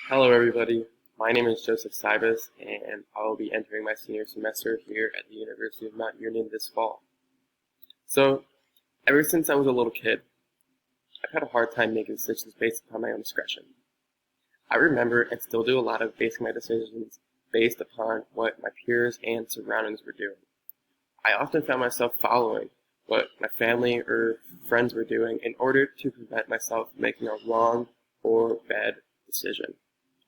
Hello, everybody. My name is Joseph Cybus, and I will be entering my senior semester here at the University of Mount Union this fall. So, ever since I was a little kid, I've had a hard time making decisions based upon my own discretion. I remember and still do a lot of basing my decisions based upon what my peers and surroundings were doing. I often found myself following what my family or friends were doing in order to prevent myself from making a wrong or bad decision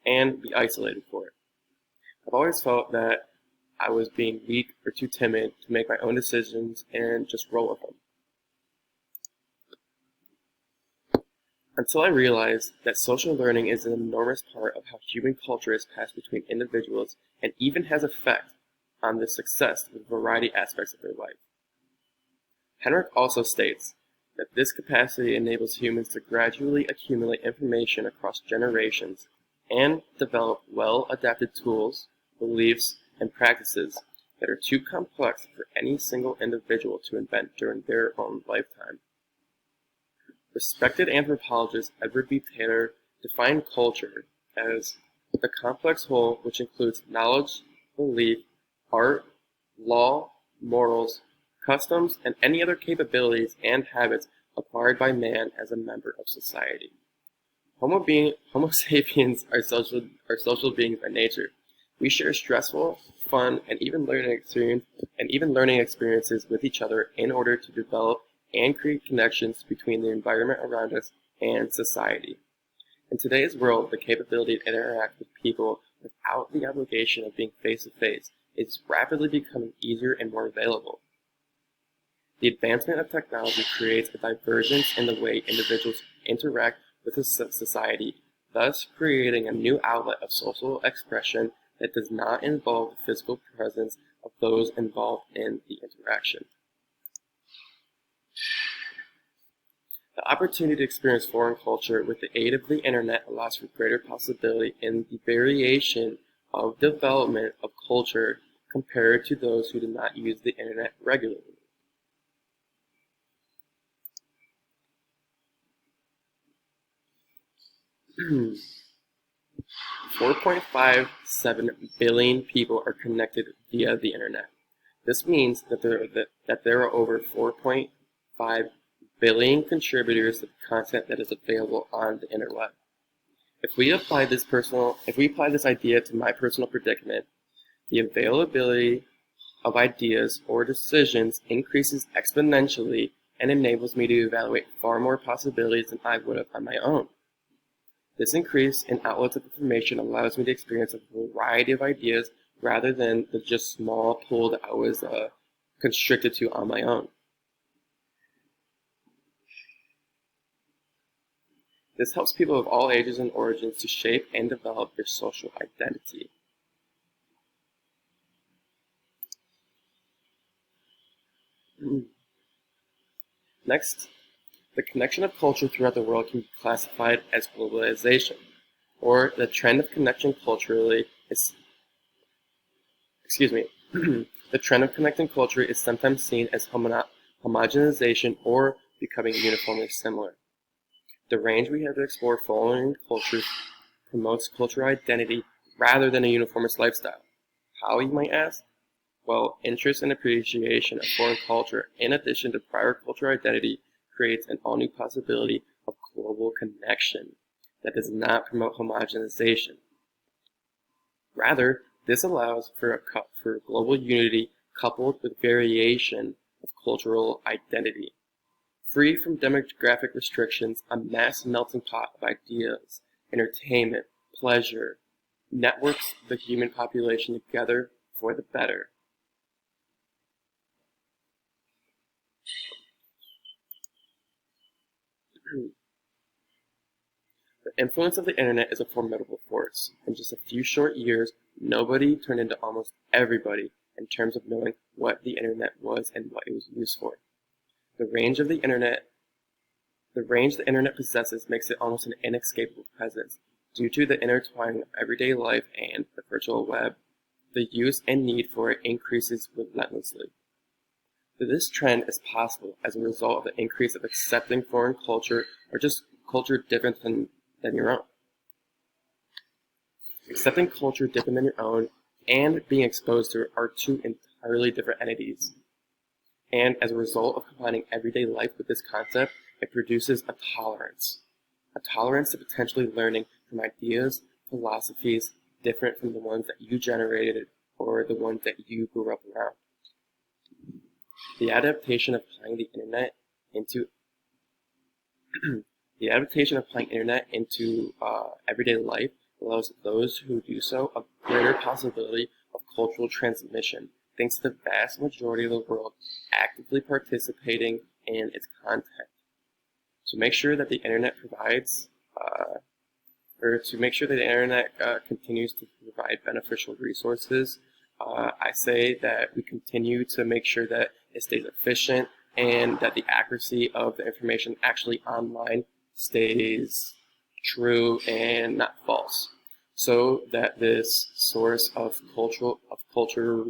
and be isolated for it. I've always felt that I was being weak or too timid to make my own decisions and just roll with them. Until I realized that social learning is an enormous part of how human culture is passed between individuals and even has effect on the success of a variety of aspects of their life. Henrik also states that this capacity enables humans to gradually accumulate information across generations and develop well-adapted tools, beliefs, and practices that are too complex for any single individual to invent during their own lifetime. Respected anthropologist Edward B. Taylor defined culture as the complex whole which includes knowledge, belief, art, law, morals, customs, and any other capabilities and habits acquired by man as a member of society. Homo sapiens are social beings by nature. We share stressful, fun, and even learning experiences with each other in order to develop and create connections between the environment around us and society. In today's world, the capability to interact with people without the obligation of being face to face is rapidly becoming easier and more available. The advancement of technology creates a divergence in the way individuals interact with society, thus creating a new outlet of social expression that does not involve the physical presence of those involved in the interaction. The opportunity to experience foreign culture with the aid of the internet allows for greater possibility in the variation of development of culture compared to those who do not use the internet regularly. 4.57 billion people are connected via the internet. This means that there are over 4.5 billion contributors to the content that is available on the interweb. If we apply this idea to my personal predicament, the availability of ideas or decisions increases exponentially and enables me to evaluate far more possibilities than I would have on my own. This increase in outlets of information allows me to experience a variety of ideas rather than the just small pool that I was constricted to on my own. This helps people of all ages and origins to shape and develop their social identity. Next, the connection of culture throughout the world can be classified as globalization, or the trend of connection culturally is, the trend of connecting culture is sometimes seen as homogenization or becoming uniformly similar. The range we have to explore following cultures promotes cultural identity rather than a uniformist lifestyle. How, you might ask? Well, interest and appreciation of foreign culture, in addition to prior cultural identity, creates an all-new possibility of global connection that does not promote homogenization. Rather, this allows for global unity coupled with variation of cultural identity. Free from demographic restrictions, a mass melting pot of ideas, entertainment, pleasure, networks the human population together for the better. The influence of the internet is a formidable force. In just a few short years, nobody turned into almost everybody in terms of knowing what the internet was and what it was used for. The range the internet possesses makes it almost an inescapable presence. Due to the intertwining of everyday life and the virtual web, the use and need for it increases relentlessly. This trend is possible as a result of the increase of accepting foreign culture or just culture different than your own. Accepting culture different than your own and being exposed to it are two entirely different entities. And as a result of combining everyday life with this concept, it produces a tolerance to potentially learning from ideas, philosophies different from the ones that you generated or the ones that you grew up around. The adaptation of applying the internet into everyday life allows those who do so a greater possibility of cultural transmission, thanks to the vast majority of the world actively participating in its content. To make sure that the internet continues to provide beneficial resources, I say that we continue to make sure that it stays efficient and that the accuracy of the information actually online stays true and not false, so that this source of culture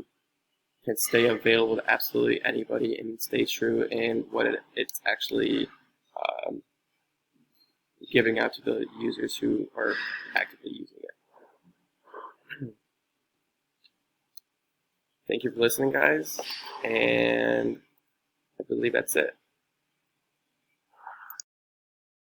can stay available to absolutely anybody and stay true in what it's actually giving out to the users who are actively using it. Thank you for listening, guys, and I believe that's it.